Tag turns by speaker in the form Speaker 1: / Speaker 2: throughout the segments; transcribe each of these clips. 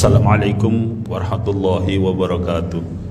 Speaker 1: Assalamualaikum warahmatullahi wabarakatuh.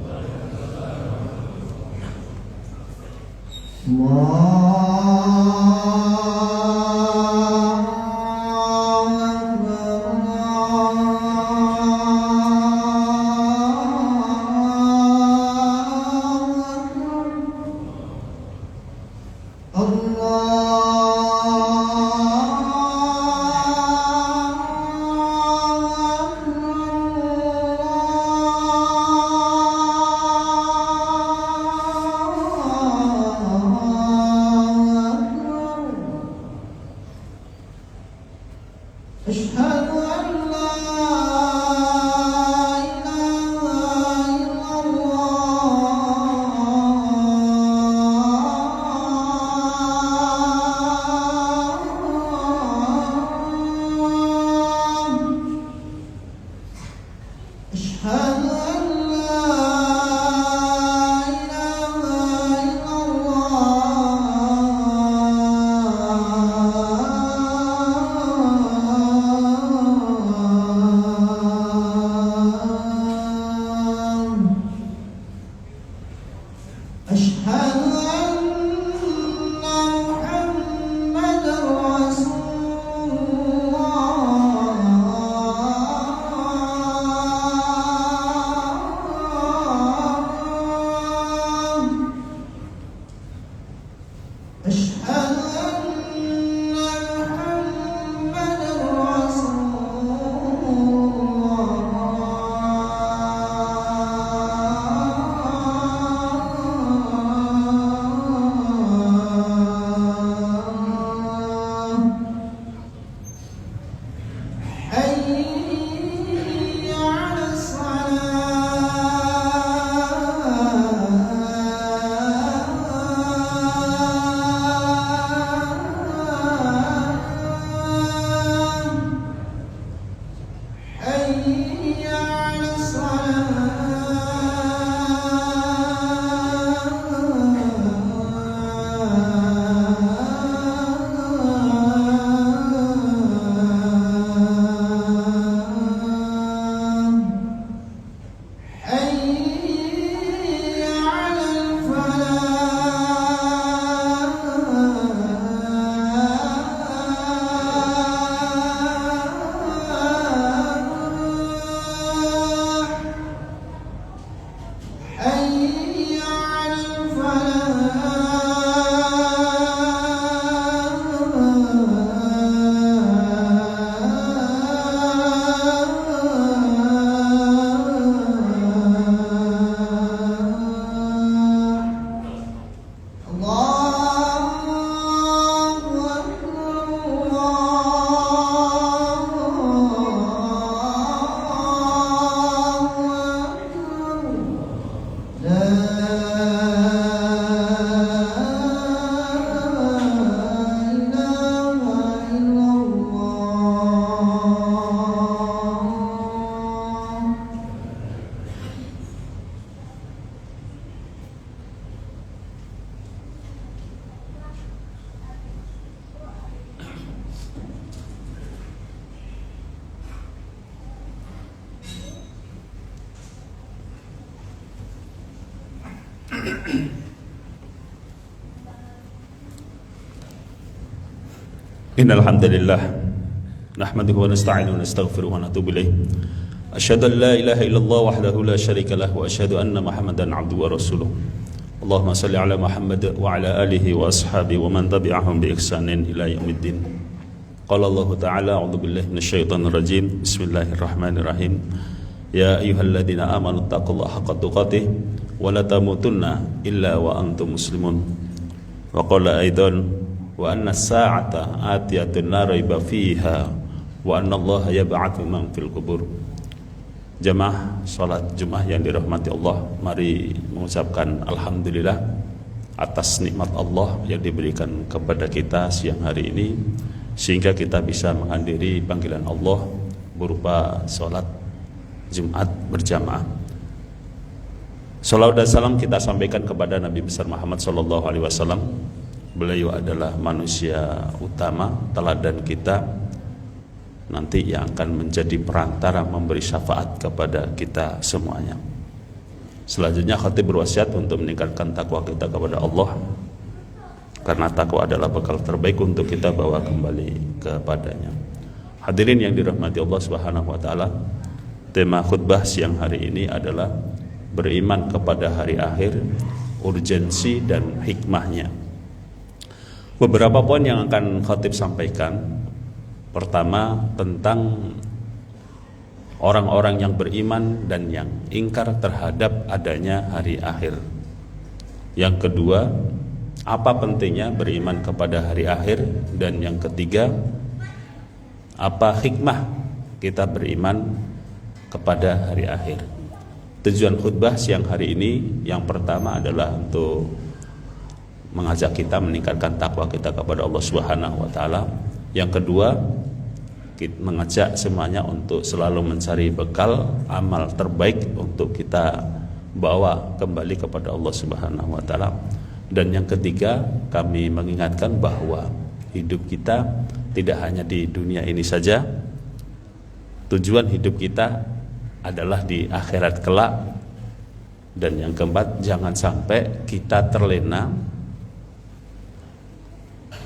Speaker 1: Innal hamdalillah nahmaduhu wa nasta'inuhu wa nastaghfiruhu wa natubu ilaih. Asyhadu an la ilaha illallah wahdahu la syarika lah wa asyhadu anna Muhammadan abduhu wa rasuluh. Allahumma shalli ala Muhammad wa ala alihi wa ashabihi wa man tabi'ahum bi ihsanin ila yaumiddin. Qala Allah ta'ala a'udzu billahi minasyaitonir rajim. Bismillahirrahmanirrahim. Ya ayyuhalladzina amanu taqullaha haqqa tuqatih wa la tamutunna illa wa antum muslimun. Wa qala aidan wa anna as-sa'ata atiyatun la raiba fiha wa anna Allah yab'atsu man fil qubur. Jamaah salat Jumat yang dirahmati Allah, mari mengucapkan alhamdulillah atas nikmat Allah yang diberikan kepada kita siang hari ini, sehingga kita bisa menghadiri panggilan Allah berupa salat Jumat berjamaah. Salawat dan salam kita sampaikan kepada Nabi besar Muhammad sallallahu alaihi wasallam. Beliau adalah manusia utama, teladan kita, nanti yang akan menjadi perantara memberi syafaat kepada kita semuanya. Selanjutnya khatib berwasiat untuk meningkatkan takwa kita kepada Allah, karena takwa adalah bekal terbaik untuk kita bawa kembali kepadanya. Hadirin yang dirahmati Allah Subhanahu wa taala, tema khutbah siang hari ini adalah beriman kepada hari akhir, urgensi dan hikmahnya. Beberapa poin yang akan khatib sampaikan. Pertama, tentang orang-orang yang beriman dan yang ingkar terhadap adanya hari akhir. Yang kedua, apa pentingnya beriman kepada hari akhir. Dan yang ketiga, apa hikmah kita beriman kepada hari akhir. Tujuan khutbah siang hari ini yang pertama adalah untuk mengajak kita meningkatkan takwa kita kepada Allah Subhanahu wa taala. Yang kedua, kita mengajak semuanya untuk selalu mencari bekal amal terbaik untuk kita bawa kembali kepada Allah Subhanahu wa taala. Dan yang ketiga, kami mengingatkan bahwa hidup kita tidak hanya di dunia ini saja. Tujuan hidup kita adalah di akhirat kelak. Dan yang keempat, jangan sampai kita terlena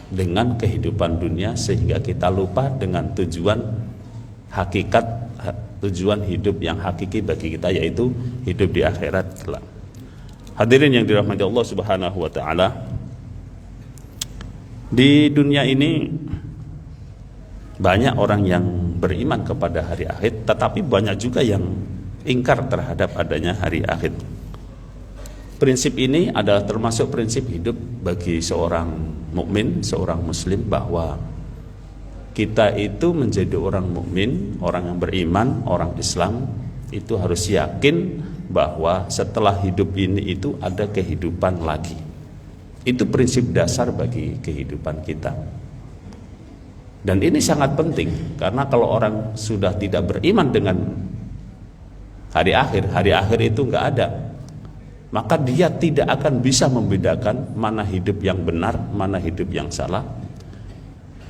Speaker 1: dengan kehidupan dunia sehingga kita lupa dengan tujuan hakikat, tujuan hidup yang hakiki bagi kita, yaitu hidup di akhirat kelak. Hadirin yang dirahmati Allah Subhanahu wa taala, di dunia ini banyak orang yang beriman kepada hari akhir, tetapi banyak juga yang ingkar terhadap adanya hari akhir. Prinsip ini adalah termasuk prinsip hidup bagi seorang mukmin, seorang muslim, bahwa kita itu menjadi orang mukmin, orang yang beriman, orang Islam itu harus yakin bahwa setelah hidup ini itu ada kehidupan lagi. Itu prinsip dasar bagi kehidupan kita. Dan ini sangat penting, karena kalau orang sudah tidak beriman dengan hari akhir itu enggak ada, maka dia tidak akan bisa membedakan mana hidup yang benar, mana hidup yang salah,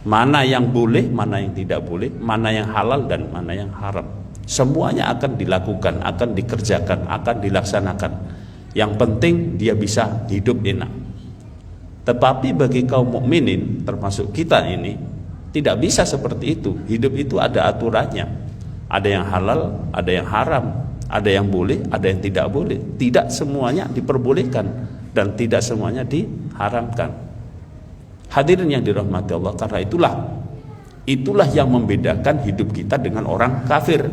Speaker 1: mana yang boleh, mana yang tidak boleh, mana yang halal dan mana yang haram. Semuanya akan dilakukan, akan dikerjakan, akan dilaksanakan. Yang penting dia bisa hidup enak. Tetapi bagi kaum mukminin, termasuk kita ini, tidak bisa seperti itu. Hidup itu ada aturannya. Ada yang halal, ada yang haram, ada yang boleh, ada yang tidak boleh. Tidak semuanya diperbolehkan dan tidak semuanya diharamkan. Hadirin yang dirahmati Allah, karena itulah yang membedakan hidup kita dengan orang kafir.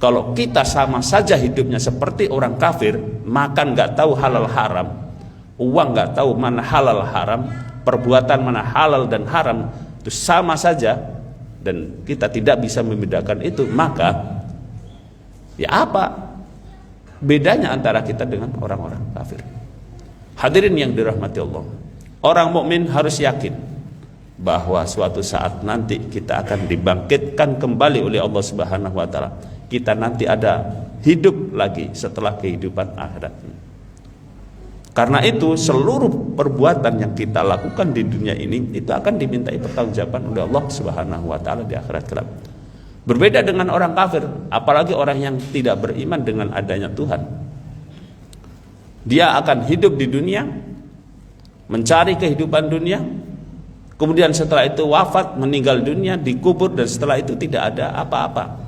Speaker 1: Kalau kita sama saja hidupnya seperti orang kafir, makan nggak tahu halal haram, uang nggak tahu mana halal haram, perbuatan mana halal dan haram, itu sama saja, dan kita tidak bisa membedakan itu, maka ya apa bedanya antara kita dengan orang-orang kafir? Hadirin yang dirahmati Allah, orang mukmin harus yakin bahwa suatu saat nanti kita akan dibangkitkan kembali oleh Allah Subhanahu wa taala. Kita nanti ada hidup lagi setelah kehidupan akhirat. Karena itu seluruh perbuatan yang kita lakukan di dunia ini itu akan dimintai pertanggungjawaban oleh Allah Subhanahu wa taala di akhirat kelak. Berbeda dengan orang kafir, apalagi orang yang tidak beriman dengan adanya Tuhan. Dia akan hidup di dunia, mencari kehidupan dunia, kemudian setelah itu wafat, meninggal dunia, dikubur, dan setelah itu tidak ada apa-apa.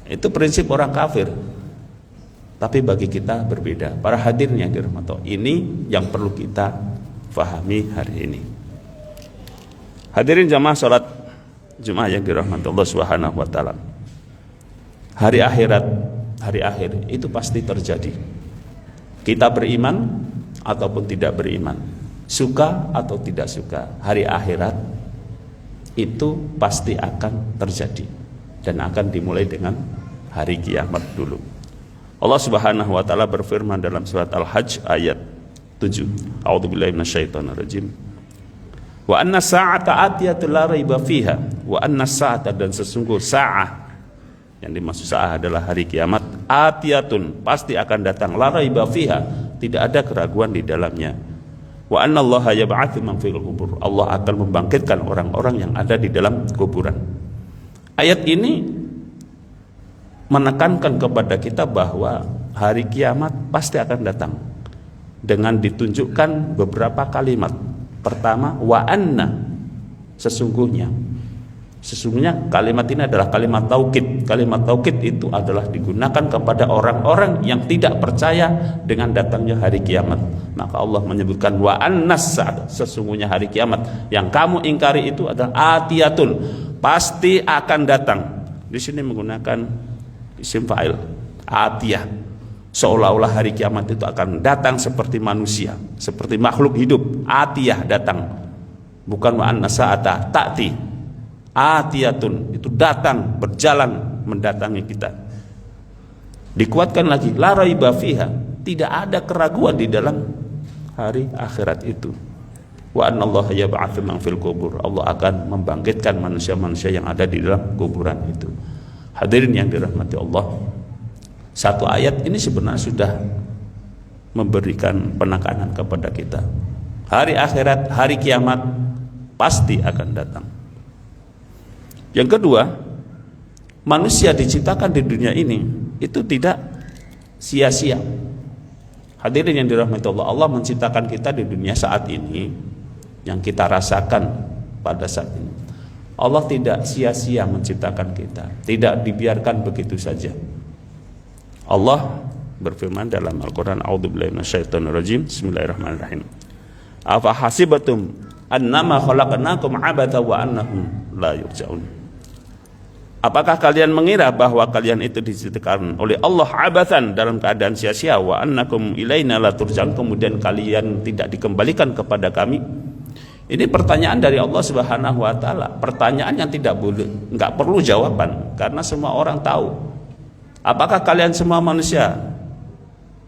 Speaker 1: Itu prinsip orang kafir. Tapi bagi kita berbeda. Para hadirin yang dirahmati Allah, ini yang perlu kita fahami hari ini. Hadirin jamaah salat Jumat yang dirahmati Allah Subhanahu wa taala. Hari akhir itu pasti terjadi. Kita beriman ataupun tidak beriman, suka atau tidak suka, hari akhirat itu pasti akan terjadi dan akan dimulai dengan hari kiamat dulu. Allah Subhanahu wa taala berfirman dalam surat Al-Hajj ayat 7. A'udzubillahi minasyaitonirrajim. Wa anna sa'ata atiyatun la raiba fiha. Wa anna sa'ata, dan sesungguh sa'ah, yang dimaksud sa'ah adalah hari kiamat, atiyatun, pasti akan datang, la raiba fiha, tidak ada keraguan di dalamnya. Wa anna Allaha yab'atsu man fil qubur. Allah akan membangkitkan orang-orang yang ada di dalam kuburan. Ayat ini menekankan kepada kita bahwa hari kiamat pasti akan datang dengan ditunjukkan beberapa kalimat. Pertama, wa anna, sesungguhnya kalimat ini adalah kalimat taukid. Kalimat taukid itu adalah digunakan kepada orang-orang yang tidak percaya dengan datangnya hari kiamat. Maka Allah menyebutkan wa annas sa'at, sesungguhnya hari kiamat yang kamu ingkari itu adalah atiyatun, pasti akan datang. Di sini menggunakan isim fa'il atiyah, seolah-olah hari kiamat itu akan datang seperti manusia, seperti makhluk hidup. Atiyah, datang, bukan wa annas sa'ata ta'ti. Atiyatun, itu datang, berjalan, mendatangi kita. Dikuatkan lagi, la raiba fiha, tidak ada keraguan di dalam hari akhirat itu. Wa annallaha yab'atsu man fil qubur, Allah akan membangkitkan manusia-manusia yang ada di dalam kuburan itu. Hadirin yang dirahmati Allah, satu ayat ini sebenarnya sudah memberikan penekanan kepada kita. Hari akhirat, hari kiamat pasti akan datang. Yang kedua, manusia diciptakan di dunia ini itu tidak sia-sia. Hadirin yang dirahmati Allah, Allah menciptakan kita di dunia saat ini, yang kita rasakan pada saat ini. Allah tidak sia-sia menciptakan kita, tidak dibiarkan begitu saja. Allah berfirman dalam Al-Quran, a'udzubillahi minasyaitonirrajim, bismillahirrahmanirrahim. Afa hasibatum annama khalaqnakum abatha wa annakum la yurja'un. Apakah kalian mengira bahwa kalian itu diciptakan oleh Allah abathan, dalam keadaan sia-sia, wa annakum ilaina la turja'un, kemudian kalian tidak dikembalikan kepada kami? Ini pertanyaan dari Allah Subhanahu wa taala, pertanyaan yang enggak perlu jawaban, karena semua orang tahu. Apakah kalian semua manusia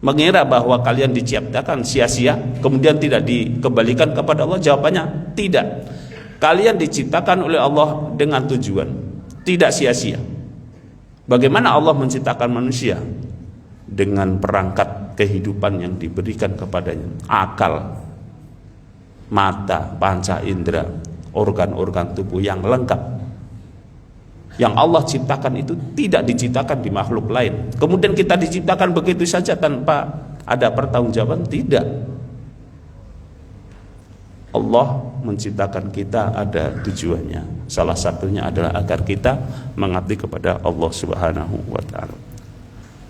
Speaker 1: mengira bahwa kalian diciptakan sia-sia kemudian tidak dikembalikan kepada Allah? Jawabannya tidak. Kalian diciptakan oleh Allah dengan tujuan, tidak sia-sia. Bagaimana Allah menciptakan manusia? Dengan perangkat kehidupan yang diberikan kepadanya, akal, mata, panca indera, organ-organ tubuh yang lengkap. Yang Allah ciptakan itu tidak diciptakan di makhluk lain. Kemudian kita diciptakan begitu saja tanpa ada pertanggungjawaban? Tidak. Allah menciptakan kita ada tujuannya. Salah satunya adalah agar kita mengabdi kepada Allah Subhanahu wa taala.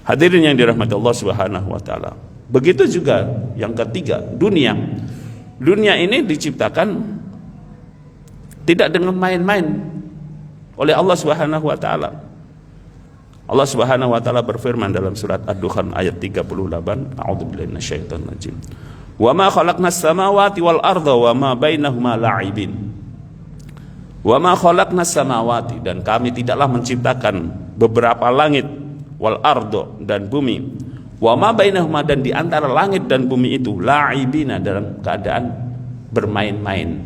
Speaker 1: Hadirin yang dirahmati Allah Subhanahu wa taala. Begitu juga yang ketiga, dunia. Dunia ini diciptakan tidak dengan main-main oleh Allah Subhanahu wa taala. Allah Subhanahu wa taala berfirman dalam surat Ad-Dukhan ayat 38, a'udzubillahi minasyaitonir rajim. Wa ma khalaqnas samawati wal arda wa ma bainahuma la'ibin. Wa ma khalaqnas samawati, dan kami tidaklah menciptakan beberapa langit, wal arda, dan bumi. Wa ma bainahuma, dan di antara langit dan bumi itu la'ibina, dalam keadaan bermain-main,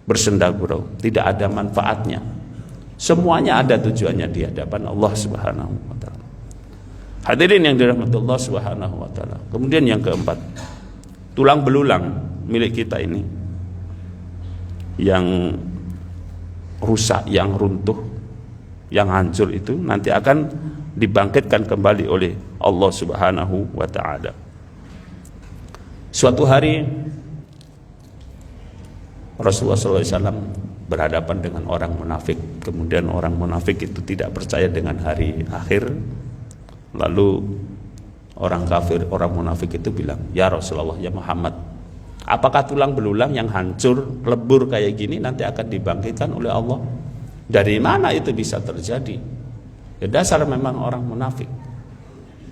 Speaker 1: bersenda-gurau, tidak ada manfaatnya. Semuanya ada tujuannya di hadapan Allah Subhanahu wa taala. Hadirin yang dirahmati Allah Subhanahu wa taala. Kemudian yang keempat, tulang belulang milik kita ini yang rusak, yang runtuh, yang hancur itu nanti akan dibangkitkan kembali oleh Allah Subhanahu wa taala. Suatu hari Rasulullah SAW berhadapan dengan orang munafik. Kemudian orang munafik itu tidak percaya dengan hari akhir. Lalu orang kafir, orang munafik itu bilang, "Ya Rasulullah, ya Muhammad, apakah tulang belulang yang hancur, lebur kayak gini nanti akan dibangkitkan oleh Allah?" Dari mana itu bisa terjadi? Ya dasar memang orang munafik,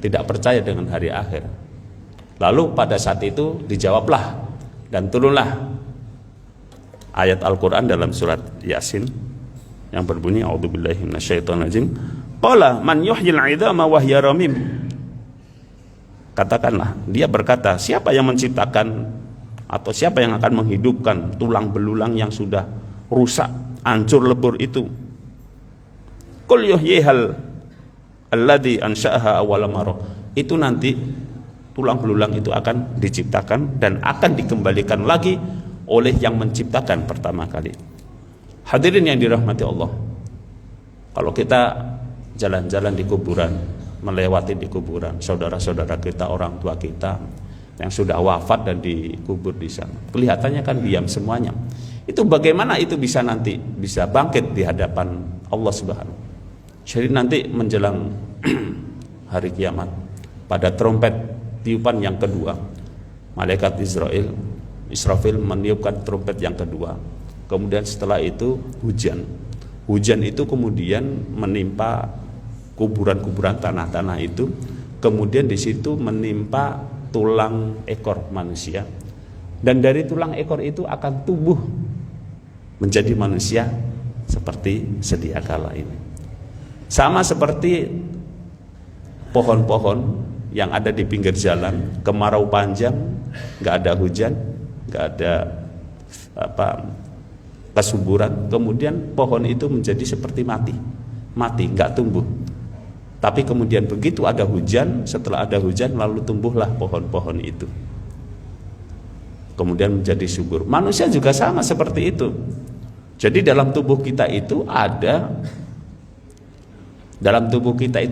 Speaker 1: tidak percaya dengan hari akhir. Lalu pada saat itu dijawablah dan turunlah ayat Al-Quran dalam surat Yasin yang berbunyi, a'udzubillahi minasyaitonirrajim, qala man yuhyil 'idhama wa hiya ramim. Katakanlah, dia berkata, siapa yang menciptakan atau siapa yang akan menghidupkan tulang belulang yang sudah rusak, hancur lebur itu? Qul yuhyihal alladzi ansha'aha awwala marrah. Itu nanti tulang belulang itu akan diciptakan dan akan dikembalikan lagi oleh yang menciptakan pertama kali. Hadirin yang dirahmati Allah, Kalau kita jalan-jalan di kuburan, melewati di kuburan saudara-saudara kita, orang tua kita yang sudah wafat dan dikubur di sana, kelihatannya kan diam semuanya. Itu bagaimana itu bisa nanti bisa bangkit di hadapan Allah Subhanahu. Jadi nanti menjelang hari kiamat, pada trompet tiupan yang kedua, malaikat Israfil meniupkan trompet yang kedua. Kemudian setelah itu hujan itu kemudian menimpa kuburan-kuburan, tanah-tanah itu. Kemudian di situ menimpa tulang ekor manusia, dan dari tulang ekor itu akan tumbuh menjadi manusia seperti sedia kala ini. Sama seperti pohon-pohon yang ada di pinggir jalan, kemarau panjang, nggak ada hujan, nggak ada kesuburan, kemudian pohon itu menjadi seperti mati, nggak tumbuh. Tapi kemudian begitu ada hujan, setelah ada hujan lalu tumbuhlah pohon-pohon itu, kemudian menjadi subur. Manusia juga sama seperti itu. Jadi dalam tubuh kita itu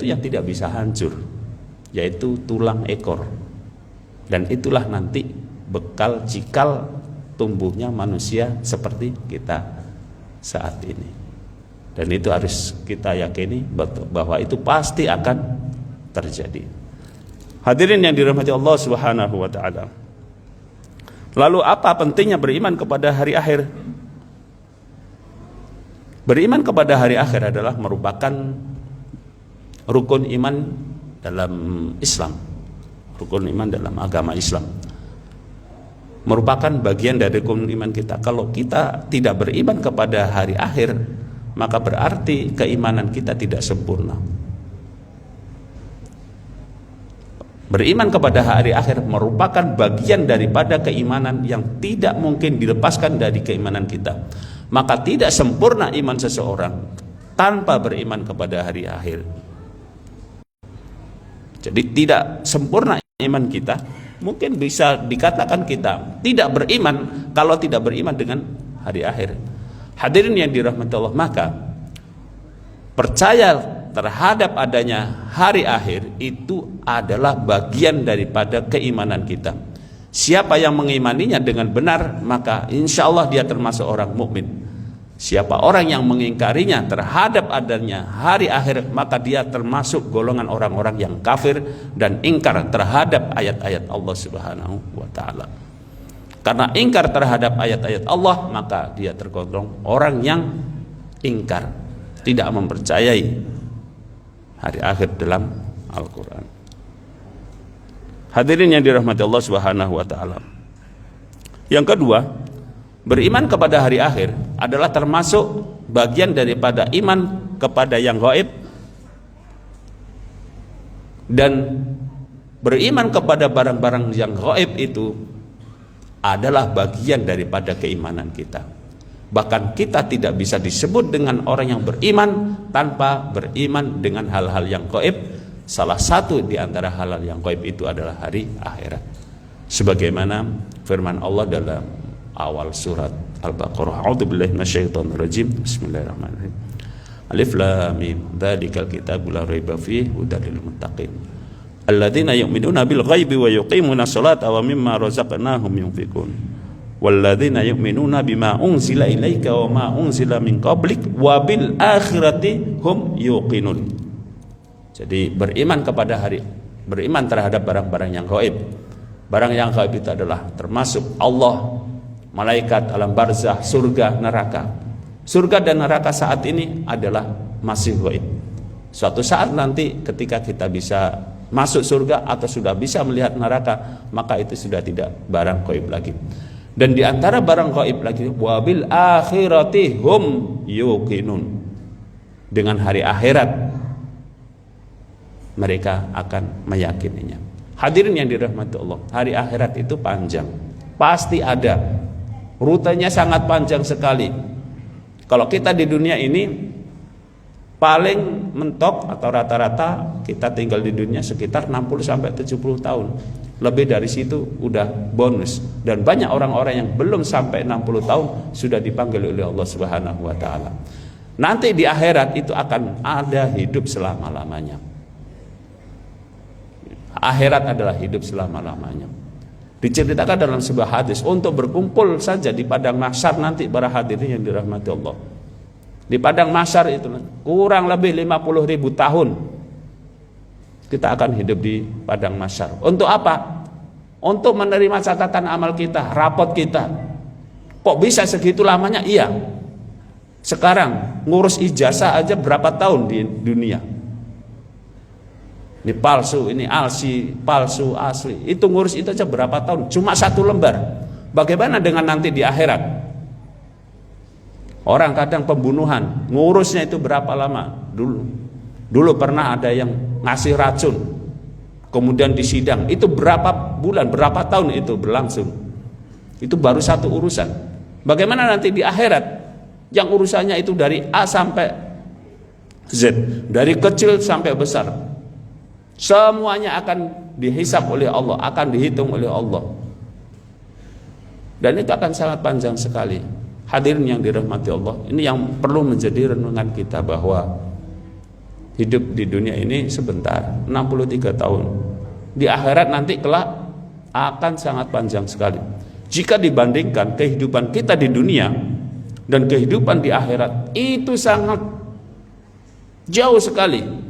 Speaker 1: yang tidak bisa hancur, yaitu tulang ekor. Dan itulah nanti bekal cikal tumbuhnya manusia seperti kita saat ini. Dan itu harus kita yakini bahwa itu pasti akan terjadi. Hadirin yang dirahmati Allah Subhanahu wa taala. Lalu apa pentingnya beriman kepada hari akhir? Beriman kepada hari akhir adalah merupakan rukun iman dalam Islam, rukun iman dalam agama Islam, merupakan bagian dari rukun iman kita. Kalau kita tidak beriman kepada hari akhir, maka berarti keimanan kita tidak sempurna. Beriman kepada hari akhir merupakan bagian daripada keimanan yang tidak mungkin dilepaskan dari keimanan kita. Maka tidak sempurna iman seseorang tanpa beriman kepada hari akhir. Jadi tidak sempurna iman kita. Mungkin bisa dikatakan kita tidak beriman kalau tidak beriman dengan hari akhir. Hadirin yang dirahmati Allah, maka percaya terhadap adanya hari akhir itu adalah bagian daripada keimanan kita. Siapa yang mengimaninya dengan benar, maka insya Allah dia termasuk orang mukmin. Siapa orang yang mengingkarinya terhadap adanya hari akhir, maka dia termasuk golongan orang-orang yang kafir dan ingkar terhadap ayat-ayat Allah Subhanahu wa taala. Karena ingkar terhadap ayat-ayat Allah, maka dia tergolong orang yang ingkar, tidak mempercayai hari akhir dalam Al-Quran. Hadirin yang dirahmati Allah Subhanahu wa taala. Yang kedua, beriman kepada hari akhir adalah termasuk bagian daripada iman kepada yang gaib, dan beriman kepada barang-barang yang gaib itu adalah bagian daripada keimanan kita. Bahkan kita tidak bisa disebut dengan orang yang beriman tanpa beriman dengan hal-hal yang gaib. Salah satu di antara hal-hal yang gaib itu adalah hari akhirat. Sebagaimana firman Allah dalam awal surat Al-Baqarah, A'udzubillahi minasyaitonir rajim. Bismillahirrahmanirrahim. Alif lam mim. Dzalikal kitabu la raiba fihi hudal lil muttaqin. Alladzina yu'minuna bil ghaibi wa yuqimuna sholata wa mimma razaqnahum yunfiqun. Walladzina yu'minuna bima unzila ilaika wa ma unzila min qablik wa bil akhirati hum yuqinun. Jadi beriman terhadap barang-barang yang gaib. Barang yang gaib itu adalah termasuk Allah, malaikat, alam barzah, surga, neraka. Surga dan neraka saat ini adalah masih gaib. Suatu saat nanti ketika kita bisa masuk surga atau sudah bisa melihat neraka, maka itu sudah tidak barang gaib lagi. Dan di antara barang gaib lagi, wabil akhirati hum yuqinun. Dengan hari akhirat mereka akan meyakininya. Hadirin yang dirahmati Allah, hari akhirat itu panjang, pasti ada. Rutenya sangat panjang sekali. Kalau kita di dunia ini paling mentok atau rata-rata kita tinggal di dunia sekitar 60-70 tahun. Lebih dari situ udah bonus. Dan banyak orang-orang yang belum sampai 60 tahun sudah dipanggil oleh Allah Subhanahu wa taala. Nanti di akhirat itu akan ada hidup selama-lamanya. Akhirat adalah hidup selama-lamanya. Diceritakan dalam sebuah hadis, untuk berkumpul saja di padang mahsyar nanti para hadirin yang dirahmati Allah. Di padang mahsyar itu kurang lebih 50.000 tahun kita akan hidup di padang mahsyar. Untuk apa? Untuk menerima catatan amal kita, rapot kita. Kok bisa segitu lamanya? Iya. Sekarang ngurus ijazah aja berapa tahun di dunia? Ini palsu, ini palsu, asli. Itu ngurus itu aja berapa tahun? Cuma 1 lembar. Bagaimana dengan nanti di akhirat? Orang kadang pembunuhan, ngurusnya itu berapa lama? Dulu pernah ada yang ngasih racun, kemudian disidang. Itu berapa bulan, berapa tahun itu berlangsung? Itu baru satu urusan. Bagaimana nanti di akhirat? Yang urusannya itu dari A sampai Z, dari kecil sampai besar. Semuanya akan dihisab oleh Allah, akan dihitung oleh Allah. Dan itu akan sangat panjang sekali. Hadirin yang dirahmati Allah, ini yang perlu menjadi renungan kita, bahwa hidup di dunia ini sebentar, 63 tahun. Di akhirat nanti kelak akan sangat panjang sekali. Jika dibandingkan kehidupan kita di dunia dan kehidupan di akhirat, itu sangat jauh sekali.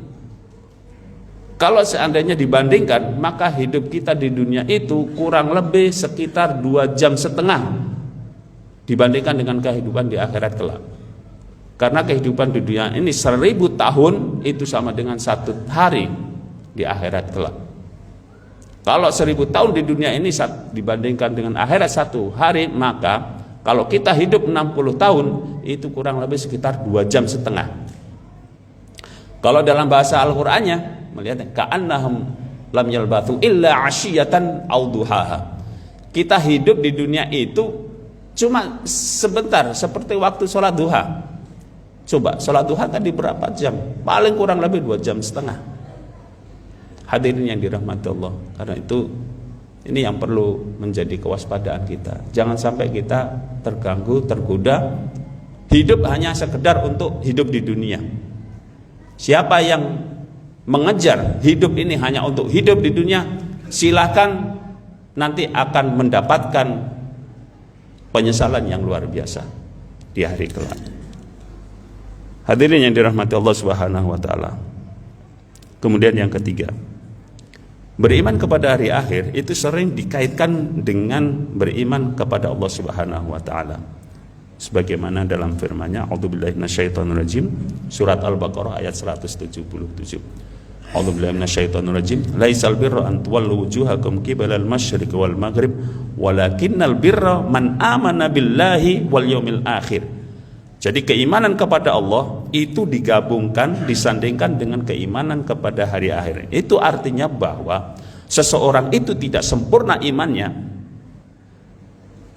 Speaker 1: Kalau seandainya dibandingkan, maka hidup kita di dunia itu kurang lebih sekitar 2,5 jam dibandingkan dengan kehidupan di akhirat kelak. Karena kehidupan di dunia ini 1000 tahun itu sama dengan 1 hari di akhirat kelak. Kalau 1000 tahun di dunia ini dibandingkan dengan akhirat 1 hari, maka kalau kita hidup 60 tahun itu kurang lebih sekitar 2,5 jam. Kalau dalam bahasa Al-Qur'annya melihat ka'annahum lam yalbathu illa 'ashiyatan aw duhaha. Kita hidup di dunia itu cuma sebentar, seperti waktu sholat duha. Coba sholat duha tadi berapa jam? Paling kurang lebih 2,5 jam. Hadirin yang dirahmati Allah, karena itu ini yang perlu menjadi kewaspadaan kita. Jangan sampai kita terganggu, tergoda hidup hanya sekedar untuk hidup di dunia. Siapa yang mengejar hidup ini hanya untuk hidup di dunia, silakan nanti akan mendapatkan penyesalan yang luar biasa di hari kelak. Hadirin yang dirahmati Allah Subhanahu wa taala. Kemudian yang ketiga, beriman kepada hari akhir itu sering dikaitkan dengan beriman kepada Allah Subhanahu wa taala. Sebagaimana dalam firman-Nya, A'udzubillahi minasyaitonirrajim, surat Al-Baqarah ayat 177. A'udzubillahi minasyaitonirrajim, laisal birra an tuwallu wujuhakum qibalal masyriq wal maghrib walakinnal birra man amana billahi wal yaumil akhir. Jadi keimanan kepada Allah itu digabungkan, disandingkan dengan keimanan kepada hari akhir. Itu artinya bahwa seseorang itu tidak sempurna imannya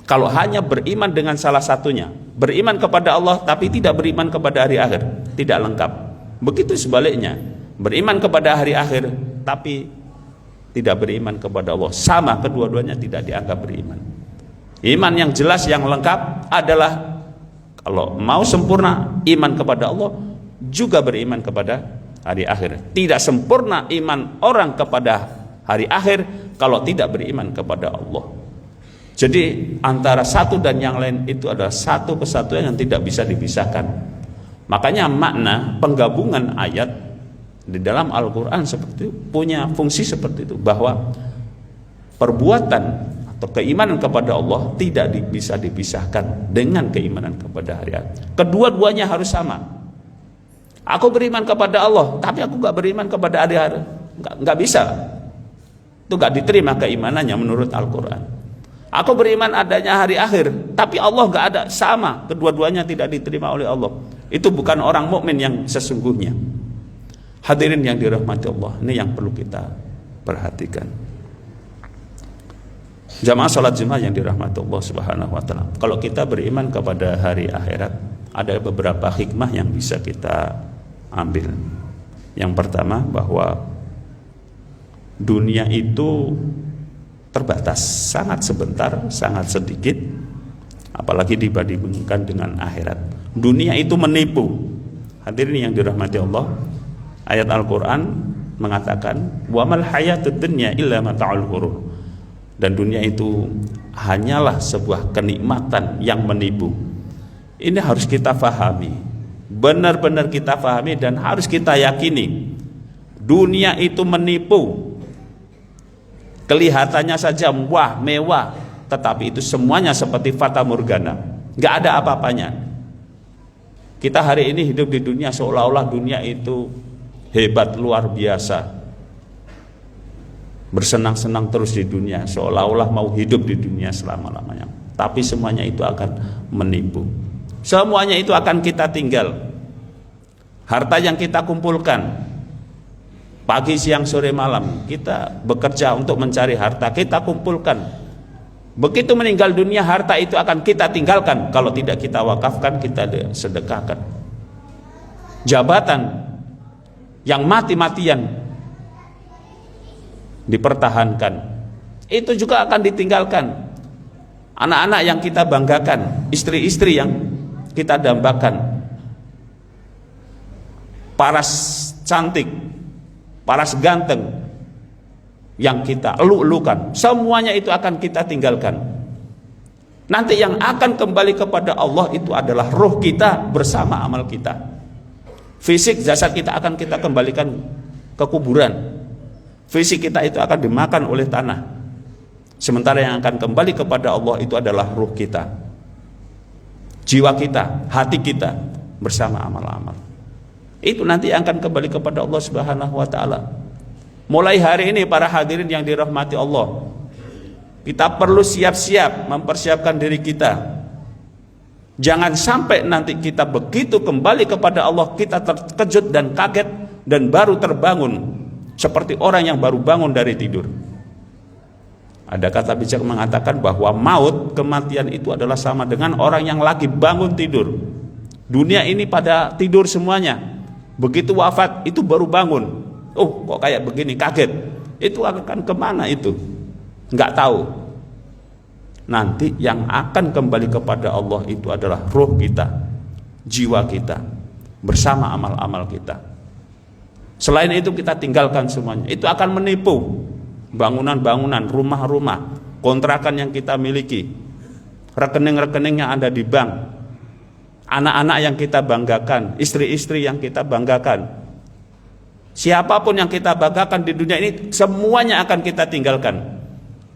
Speaker 1: kalau hanya beriman dengan salah satunya. Beriman kepada Allah tapi tidak beriman kepada hari akhir, tidak lengkap. Begitu sebaliknya, beriman kepada hari akhir tapi tidak beriman kepada Allah, sama, kedua-duanya tidak dianggap beriman. Iman yang jelas, yang lengkap adalah kalau mau sempurna iman kepada Allah, juga beriman kepada hari akhir. Tidak sempurna iman orang kepada hari akhir kalau tidak beriman kepada Allah. Jadi antara satu dan yang lain itu adalah satu kesatuan yang tidak bisa dipisahkan. Makanya makna penggabungan ayat di dalam Al-Quran seperti itu punya fungsi seperti itu, bahwa perbuatan atau keimanan kepada Allah tidak bisa dipisahkan dengan keimanan kepada hari akhir. Kedua-duanya harus sama. Aku beriman kepada Allah tapi aku gak beriman kepada hari akhir, gak bisa. Itu gak diterima keimanannya menurut Al-Quran. Aku beriman adanya hari akhir tapi Allah gak ada, sama, kedua-duanya tidak diterima oleh Allah. Itu bukan orang mukmin yang sesungguhnya. Hadirin yang dirahmati Allah, ini yang perlu kita perhatikan. Jamaah salat Jumat yang dirahmati Allah Subhanahu wa taala. Kalau kita beriman kepada hari akhirat, ada beberapa hikmah yang bisa kita ambil. Yang pertama, bahwa dunia itu terbatas, sangat sebentar, sangat sedikit, apalagi dibandingkan dengan akhirat. Dunia itu menipu. Hadirin yang dirahmati Allah, ayat Al-Quran mengatakan wa mal hayatud dunya illa mata'ul ghurur, dan dunia itu hanyalah sebuah kenikmatan yang menipu. Ini harus kita fahami, benar-benar kita fahami, dan harus kita yakini dunia itu menipu. Kelihatannya saja wah, mewah, tetapi itu semuanya seperti fata morgana, gak ada apa-apanya. Kita hari ini hidup di dunia seolah-olah dunia itu hebat, luar biasa, bersenang-senang terus di dunia, seolah-olah mau hidup di dunia selama-lamanya. Tapi semuanya itu akan menipu, semuanya itu akan kita tinggal. Harta yang kita kumpulkan pagi, siang, sore, malam, kita bekerja untuk mencari harta, kita kumpulkan. Begitu meninggal dunia, harta itu akan kita tinggalkan. Kalau tidak kita wakafkan, kita sedekahkan. Jabatan yang mati-matian dipertahankan, itu juga akan ditinggalkan. Anak-anak yang kita banggakan, istri-istri yang kita dambakan, paras cantik, paras ganteng yang kita elu-elukan, semuanya itu akan kita tinggalkan. Nanti yang akan kembali kepada Allah itu adalah roh kita bersama amal kita. Fisik, jasad kita akan kita kembalikan ke kuburan. Fisik kita itu akan dimakan oleh tanah. Sementara yang akan kembali kepada Allah itu adalah roh kita, jiwa kita, hati kita bersama amal-amal. Itu nanti akan kembali kepada Allah Subhanahu wa ta'ala. Mulai hari ini para hadirin yang dirahmati Allah, kita perlu siap-siap mempersiapkan diri kita. Jangan sampai nanti kita begitu kembali kepada Allah, kita terkejut dan kaget dan baru terbangun seperti orang yang baru bangun dari tidur. Ada kata bijak mengatakan bahwa maut, kematian itu adalah sama dengan orang yang lagi bangun tidur. Dunia ini pada tidur semuanya. Begitu wafat itu baru bangun. Oh, kok kayak begini, kaget. Itu akan kemana itu? Nggak tahu. Nanti yang akan kembali kepada Allah itu adalah roh kita, jiwa kita, bersama amal-amal kita. Selain itu kita tinggalkan semuanya. Itu akan menipu. Bangunan-bangunan, rumah-rumah, kontrakan yang kita miliki, rekening-rekening yang ada di bank, anak-anak yang kita banggakan, istri-istri yang kita banggakan, siapapun yang kita banggakan di dunia ini, semuanya akan kita tinggalkan.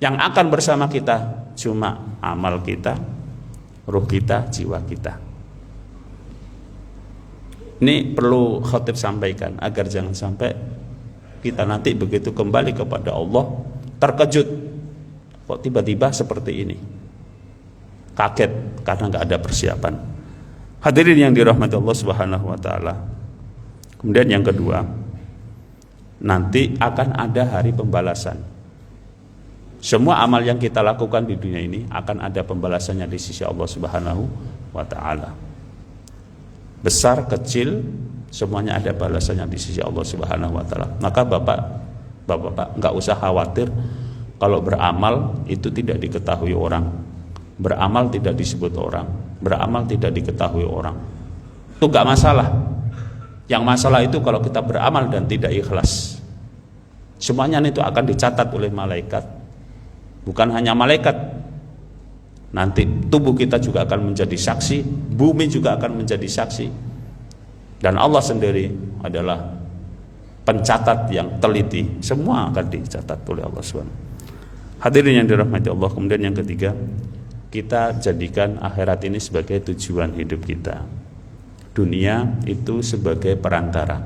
Speaker 1: Yang akan bersama kita cuma amal kita, ruh kita, jiwa kita. Ini perlu khatib sampaikan agar jangan sampai kita nanti begitu kembali kepada Allah terkejut, kok tiba-tiba seperti ini, kaget karena nggak ada persiapan. Hadirin yang dirahmati Allah Subhanahu wa ta'ala. Kemudian yang kedua, nanti akan ada hari pembalasan. Semua amal yang kita lakukan di dunia ini akan ada pembalasannya di sisi Allah Subhanahu wa ta'ala. Besar, kecil, semuanya ada balasannya di sisi Allah Subhanahu wa ta'ala. Maka Bapak nggak usah khawatir kalau beramal itu tidak diketahui orang, beramal tidak disebut orang, beramal tidak diketahui orang. Itu nggak masalah. Yang masalah itu kalau kita beramal dan tidak ikhlas. Semuanya itu akan dicatat oleh malaikat. Bukan hanya malaikat, nanti tubuh kita juga akan menjadi saksi, bumi juga akan menjadi saksi, dan Allah sendiri adalah pencatat yang teliti. Semua akan dicatat oleh Allah SWT. Hadirin yang dirahmati Allah. Kemudian yang ketiga, kita jadikan akhirat ini sebagai tujuan hidup kita. Dunia itu sebagai perantara,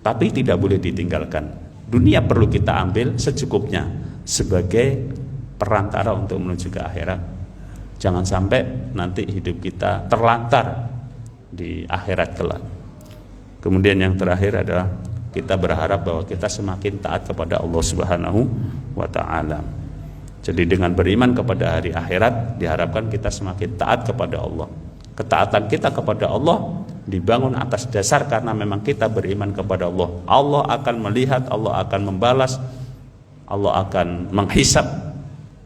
Speaker 1: tapi tidak boleh ditinggalkan. Dunia perlu kita ambil secukupnya sebagai perantara untuk menuju ke akhirat. Jangan sampai nanti hidup kita terlantar di akhirat kelak. Kemudian yang terakhir adalah kita berharap bahwa kita semakin taat kepada Allah Subhanahu wa ta'ala. Jadi dengan beriman kepada hari akhirat, diharapkan kita semakin taat kepada Allah. Ketaatan kita kepada Allah dibangun atas dasar karena memang kita beriman kepada Allah. Allah akan melihat, Allah akan membalas, Allah akan menghisab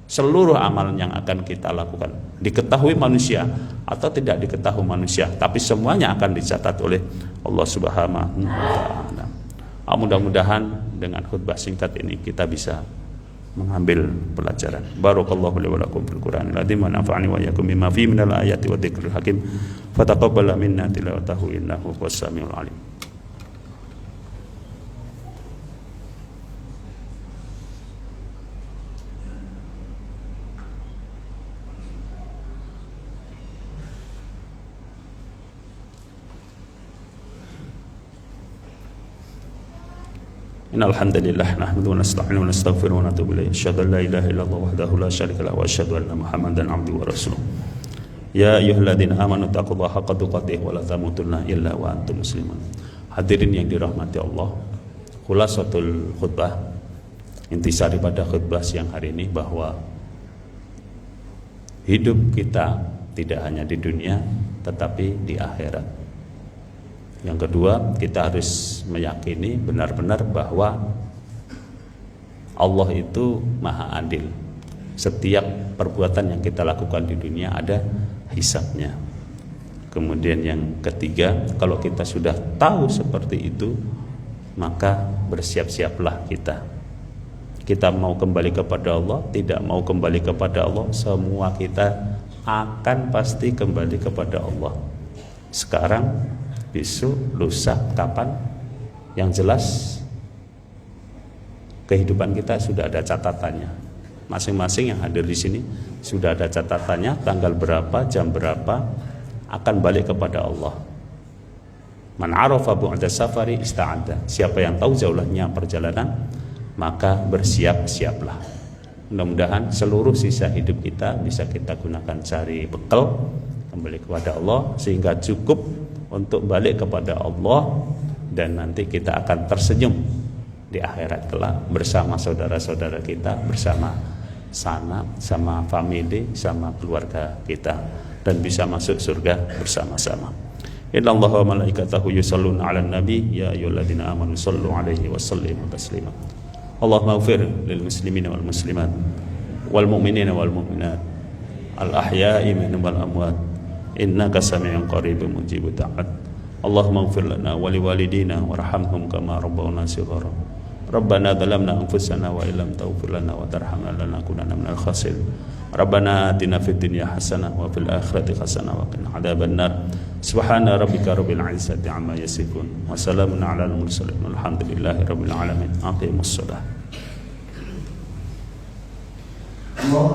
Speaker 1: seluruh amalan yang akan kita lakukan, diketahui manusia atau tidak diketahui manusia, tapi semuanya akan dicatat oleh Allah Subhanahu wa taala. Mudah-mudahan dengan khutbah singkat ini kita bisa mengambil pelajaran. Barakallahu li wa lakum fil Qur'anil azim wa nafa'ani wa iyyakum bima fihi minal ayati wa dzikril hakim. Fataqabbal minna tilawatahu innahu was-sami'ul 'alim. Innal hamdalillah nahmaduhu wa nasta'inuhu wa nastaghfiruhu wa natubu ilayh. Asyhadu an la ilaha illallah wahdahu la syarika lahu wa asyhadu anna Muhammadan 'abduhu wa rasuluh. Ya ayyuhalladzina amanu taqullaha haqqa tuqatih wa la tamutunna illa wa antum muslimun. Hadirin yang dirahmati Allah, khulasatul khutbah, intisari pada khutbah siang hari ini bahwa hidup kita tidak hanya di dunia tetapi di akhirat. Yang kedua, kita harus meyakini benar-benar bahwa Allah itu maha adil. Setiap perbuatan yang kita lakukan di dunia ada hisabnya. Kemudian yang ketiga, kalau kita sudah tahu seperti itu, maka bersiap-siaplah kita. Kita mau kembali kepada Allah, tidak mau kembali kepada Allah, semua kita akan pasti kembali kepada Allah. Sekarang, besok, lusa, kapan? Yang jelas kehidupan kita sudah ada catatannya. Masing-masing yang hadir di sini sudah ada catatannya, tanggal berapa, jam berapa akan balik kepada Allah. Man arafa bu'da safari ista'adda. Siapa yang tahu jauhnya perjalanan, maka bersiap-siaplah. Mudah-mudahan seluruh sisa hidup kita bisa kita gunakan cari bekal kembali kepada Allah sehingga cukup untuk balik kepada Allah, dan nanti kita akan tersenyum di akhirat kelak bersama saudara-saudara kita, bersama sana, sama family, sama keluarga kita, dan bisa masuk surga bersama-sama. Innallaha wa malaikatahu yusholluna 'alan nabi ya ayyuhalladzina amanu shallu 'alaihi wa sallimu taslima. Allahumma ighfir lil muslimina wal muslimat wal mu'minina wal mu'minat al ahya'i minhum wal amwat innaka sami'un qaribun mujibud da'wat. Allahumma ighfir lana wa liwalidina warhamhum kama rabbawna shighara. Rabbana dhalamna anfusana wa illam taghfir lana wa tarhamna lanakunanna minal khasirin. Rabbana atina fid dunya hasanah wa fil akhirati hasanah wa qina adzabannar. Subhana rabbika rabbil izzati amma yasifun wa salamun 'alal mursalin walhamdulillahi rabbil alamin. Aqimus shalah.
Speaker 2: Allah